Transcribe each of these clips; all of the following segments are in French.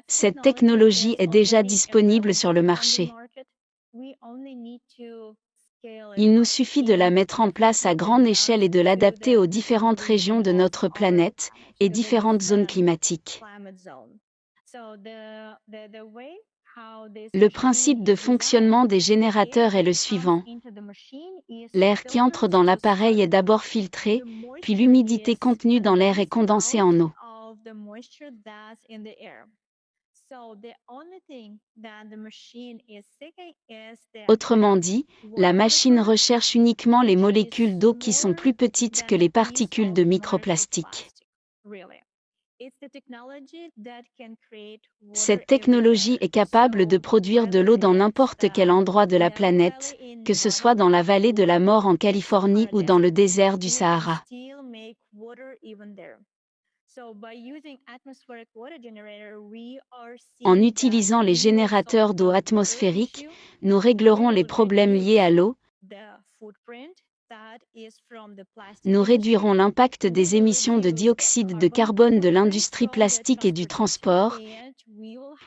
Cette technologie est déjà disponible sur le marché. Il nous suffit de la mettre en place à grande échelle et de l'adapter aux différentes régions de notre planète et différentes zones climatiques. Le principe de fonctionnement des générateurs est le suivant. L'air qui entre dans l'appareil est d'abord filtré, puis l'humidité contenue dans l'air est condensée en eau. Autrement dit, la machine recherche uniquement les molécules d'eau qui sont plus petites que les particules de microplastique. Cette technologie est capable de produire de l'eau dans n'importe quel endroit de la planète, que ce soit dans la vallée de la mort en Californie ou dans le désert du Sahara. En utilisant les générateurs d'eau atmosphérique, nous réglerons les problèmes liés à l'eau. Nous réduirons l'impact des émissions de dioxyde de carbone de l'industrie plastique et du transport,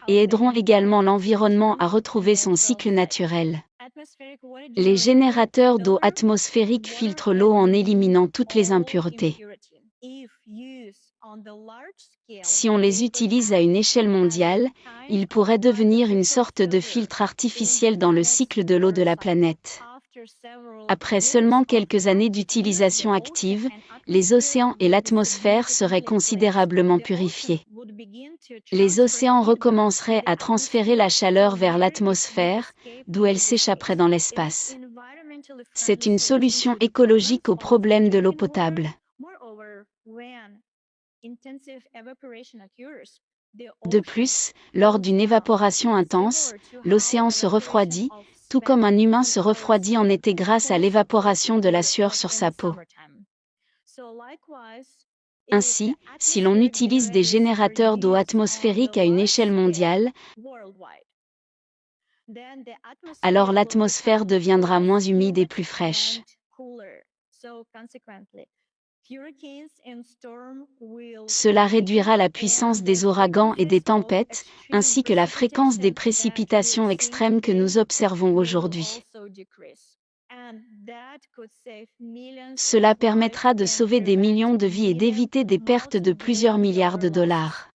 et aideront également l'environnement à retrouver son cycle naturel. Les générateurs d'eau atmosphérique filtrent l'eau en éliminant toutes les impuretés. Si on les utilise à une échelle mondiale, ils pourraient devenir une sorte de filtre artificiel dans le cycle de l'eau de la planète. Après seulement quelques années d'utilisation active, les océans et l'atmosphère seraient considérablement purifiés. Les océans recommenceraient à transférer la chaleur vers l'atmosphère, d'où elle s'échapperait dans l'espace. C'est une solution écologique au problème de l'eau potable. De plus, lors d'une évaporation intense, l'océan se refroidit, tout comme un humain se refroidit en été grâce à l'évaporation de la sueur sur sa peau. Ainsi, si l'on utilise des générateurs d'eau atmosphérique à une échelle mondiale, alors l'atmosphère deviendra moins humide et plus fraîche. Cela réduira la puissance des ouragans et des tempêtes, ainsi que la fréquence des précipitations extrêmes que nous observons aujourd'hui. Cela permettra de sauver des millions de vies et d'éviter des pertes de plusieurs milliards de dollars.